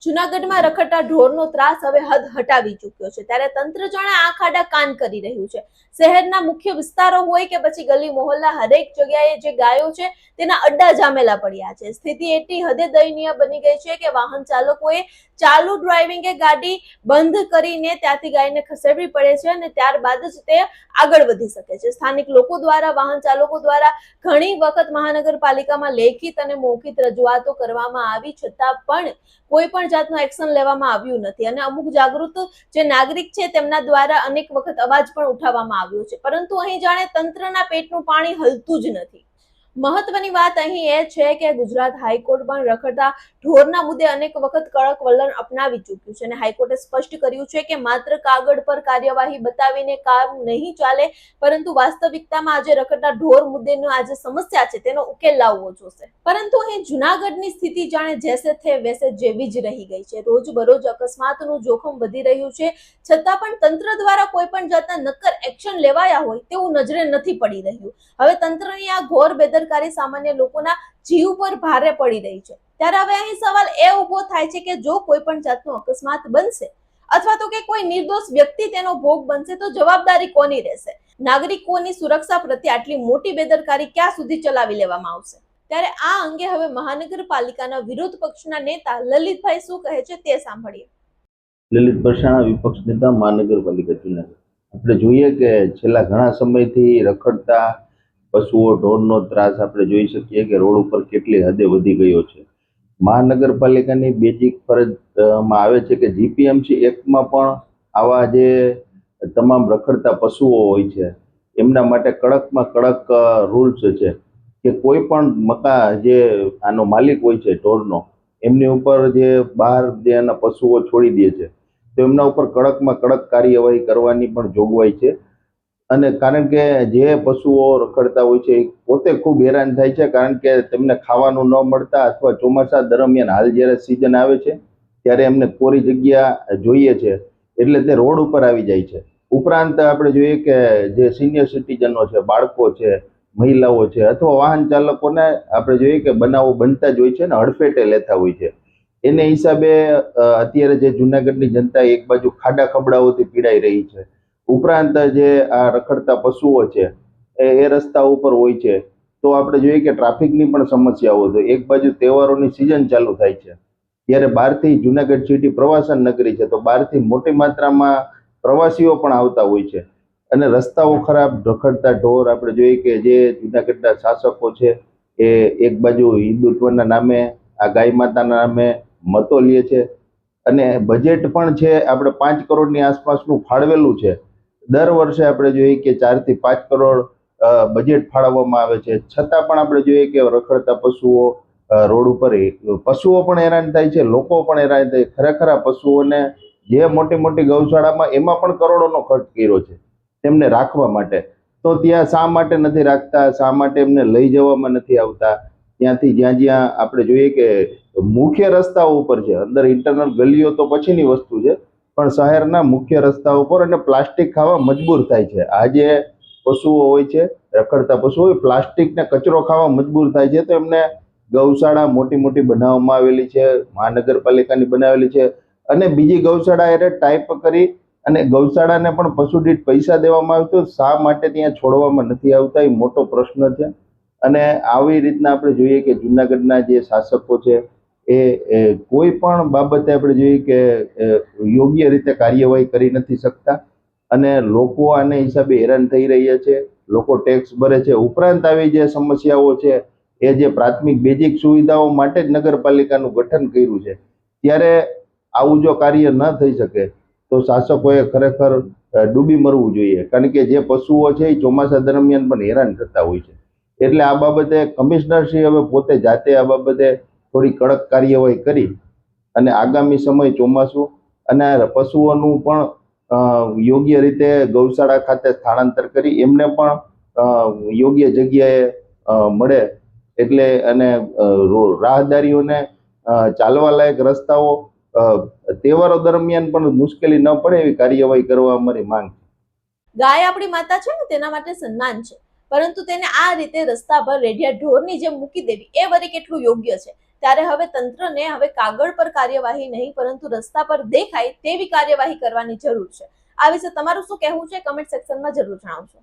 જૂનાગઢમાં રખડતા ઢોરનો ત્રાસ હવે હદ હટાવી ચૂક્યો છે, ત્યારે તંત્ર જાણે આંખ આડા કાન કરી રહ્યું છે। શહેરના મુખ્ય વિસ્તારો હોય કે પછી ગલી મોહલ્લા, હરેક જગ્યાએ જે ગાયો છે તેના અડ્ડા જામેલા પડ્યા છે। સ્થિતિ એટલી હદે દયનીય બની ગઈ છે કે વાહન ચાલકોએ ચાલુ ડ્રાઇવિંગે ગાડી બંધ કરીને ત્યાંથી ગાયને ખસેડવી પડે છે અને ત્યારબાદ જ તે આગળ વધી શકે છે। સ્થાનિક લોકો દ્વારા, વાહન ચાલકો દ્વારા ઘણી વખત મહાનગરપાલિકામાં લેખિત અને મૌખિક રજૂઆતો કરવામાં આવી છતાં પણ કોઈ પણ જાતનું એક્શન લેવામાં આવ્યું નથી અને અમુક જાગૃત જે નાગરિક છે તેમના દ્વારા અનેક વખત અવાજ પણ ઉઠાવવામાં આવ્યો છે, પરંતુ અહીં જાણે તંત્રના પેટનું પાણી હલતું જ નથી। મહત્વની વાત અહીં એ છે કે ગુજરાત હાઈકોર્ટ પણ રખડતા ઢોરના મુદ્દે અનેક વખત કડક વલણ અપનાવી ચૂક્યું છે અને હાઈકોર્ટે સ્પષ્ટ કર્યું છે કે માત્ર કાગળ પર કાર્યવાહી બતાવીને કામ નહીં ચાલે, પરંતુ વાસ્તવિકતામાં આજે રખડતા ઢોર મુદ્દેનો આજે સમસ્યા છે તેનો ઉકેલ લાવવો જોશે। પરંતુ અહીં જૂનાગઢની સ્થિતિ જાણે જેસે થે વૈસે જેવી જ રહી ગઈ છે। રોજબરોજ અકસ્માતનું જોખમ વધી રહ્યું છે, છતાં પણ તંત્ર દ્વારા કોઈ પણ જાતના નક્કર એક્શન લેવાયા હોય તેવું નજરે નથી પડી રહ્યું। હવે તંત્રની આ ઘોર બેદરકારી સામાન્ય લોકોના જીવ પર ભારે પડી રહી છે। ત્યારે હવે અહીં સવાલ એ ઉભો થાય છે કે જો કોઈ પણ જાતનો અકસ્માત બનશે અથવા તો કે કોઈ નિર્દોષ વ્યક્તિ તેનો ભોગ બનશે તો જવાબદારી કોની રહેશે? નાગરિકોની સુરક્ષા પ્રત્યે આટલી મોટી બેદરકારી ક્યાં સુધી ચલાવી લેવામાં આવશે? ત્યારે આ અંગે હવે મહાનગરપાલિકાના વિરોધ પક્ષના નેતા લલિતભાઈ શું કહે છે તે સાંભળીએ। લલિત બરસાણા, વિપક્ષ નેતા, મહાનગરપાલિકા જૂનાગઢ। આપણે જોઈએ કે છેલ્લા ઘણા સમયથી રખડતા પશુઓ, ઢોરનો ત્રાસ આપણે જોઈ શકીએ કે રોડ ઉપર કેટલી હદે વધી ગયો છે। મહાનગરપાલિકાની બેઝિક ફરજમાં આવે છે કે જીપીએમસી એક્ટમાં પણ આવા જે તમામ રખડતા પશુઓ હોય છે એમના માટે કડકમાં કડક રૂલ્સ છે કે કોઈ પણ જે આનો માલિક હોય છે ઢોરનો, એમની ઉપર જે બહાર જે એના પશુઓ છોડી દે છે તો એમના ઉપર કડકમાં કડક કાર્યવાહી કરવાની પણ જોગવાઈ છે। અને કારણ કે જે પશુઓ રખડતા હોય છે એ પોતે ખૂબ હેરાન થાય છે, કારણ કે તેમને ખાવાનું ન મળતા અથવા ચોમાસા દરમિયાન હાલ જ્યારે સિઝન આવે છે ત્યારે એમને કોરી જગ્યા જોઈએ છે એટલે તે રોડ ઉપર આવી જાય છે। ઉપરાંત આપણે જોઈએ કે જે સિનિયર સિટીઝનો છે, બાળકો છે, મહિલાઓ છે અથવા વાહન ચાલકોને આપણે જોઈએ કે બનાવો બનતા જ હોય છે ને હડફેટે લેતા હોય છે। એને હિસાબે અત્યારે જે જૂનાગઢની જનતા એક બાજુ ખાડા ખબડાઓથી પીડાઈ રહી છે, ઉપરાંત જે આ રખડતા પશુઓ છે એ રસ્તા ઉપર હોય છે તો આપણે જોઈએ કે ટ્રાફિકની પણ સમસ્યાઓ છે। એક બાજુ તહેવારોની સિઝન ચાલુ થાય છે ત્યારે બહારથી, જૂનાગઢ સિટી પ્રવાસન નગરી છે તો બહારથી મોટી માત્રામાં પ્રવાસીઓ પણ આવતા હોય છે અને રસ્તાઓ ખરાબ, રખડતા ઢોર, આપણે જોઈએ કે જે જૂનાગઢના શાસકો છે એ એક બાજુ હિન્દુત્વના નામે, આ ગાય માતાના નામે મતો લે છે અને બજેટ પણ છે આપણે 5 કરોડની આસપાસનું ફાળવેલું છે। દર વર્ષે આપણે જોઈએ કે 4 થી 5 કરોડ બજેટ ફાળવવામાં આવે છે, છતાં પણ આપણે જોઈએ કે રખડતા પશુઓ રોડ ઉપર, પશુઓ પણ હેરાન થાય છે, લોકો પણ હેરાન થાય। ખરેખર આ પશુઓને જે મોટી મોટી ગૌશાળામાં એમાં પણ કરોડોનો ખર્ચ કર્યો છે તેમને રાખવા માટે, તો ત્યાં શા માટે નથી રાખતા? શા માટે એમને લઈ જવામાં નથી આવતા? ત્યાંથી જ્યાં આપણે જોઈએ કે મુખ્ય રસ્તાઓ ઉપર છે, અંદર ઇન્ટરનલ ગલીઓ તો પછીની વસ્તુ છે, પણ શહેરના મુખ્ય રસ્તા ઉપર અને પ્લાસ્ટિક ખાવા મજબૂર થાય છે। આ જે પશુઓ હોય છે, રખડતા પશુઓ, પ્લાસ્ટિક ને કચરો ખાવા મજબૂર થાય છે તો એમને ગૌશાળા મોટી મોટી બનાવવામાં આવેલી છે, મહાનગરપાલિકાની બનાવેલી છે અને બીજી ગૌશાળા એને ટાઈપ કરી અને ગૌશાળાને પણ પશુ દીઠ પૈસા દેવામાં આવે તો શા માટે ત્યાં છોડવામાં નથી આવતા એ મોટો પ્રશ્ન છે। અને આવી રીતના આપણે જોઈએ કે જૂનાગઢના જે શાસકો છે એ કોઈ પણ બાબતે આપણે જોઈએ કે યોગ્ય રીતે કાર્યવાહી કરી નથી શકતા અને લોકો આને હિસાબે હેરાન થઈ રહ્યા છે। લોકો ટેક્સ ભરે છે, ઉપરાંત આવી જે સમસ્યાઓ છે એ જે પ્રાથમિક બેઝિક સુવિધાઓ માટે જ નગરપાલિકાનું ગઠન કર્યું છે, ત્યારે આવું જો કાર્ય ન થઈ શકે તો શાસકોએ ખરેખર ડૂબી મરવું જોઈએ, કારણ કે જે પશુઓ છે એ ચોમાસા દરમિયાન પણ હેરાન થતા હોય છે। એટલે આ બાબતે કમિશનરશ્રી હવે પોતે જાતે આ બાબતે થોડી કડક કાર્યવાહી કરી અને આગામી સમય ચોમાસું અને પશુઓનું પણ યોગ્ય રીતે ગૌશાળા ખાતે સ્થળાંતર કરી એમને પણ યોગ્ય જગ્યાએ મળે એટલે અને રાહદારીઓને ચાલવા લાયક રસ્તાઓ તહેવારો દરમિયાન પણ મુશ્કેલી ન પડે એવી કાર્યવાહી કરવા અમારી માંગ છે। ગાય આપણી માતા છે ને, તેના માટે સન્માન છે, પરંતુ તેને આ રીતે રસ્તા પર રેડિયા ઢોરની જેમ મૂકી દેવી એ વળી કેટલું યોગ્ય છે? ત્યારે હવે તંત્રને હવે કાગળ પર કાર્યવાહી નહીં પરંતુ રસ્તા પર દેખાય તેવી કાર્યવાહી કરવાની જરૂર છે. આ વિશે તમારું શું કહેવું છે? કમેન્ટ સેક્શનમાં જરૂર જણાવજો.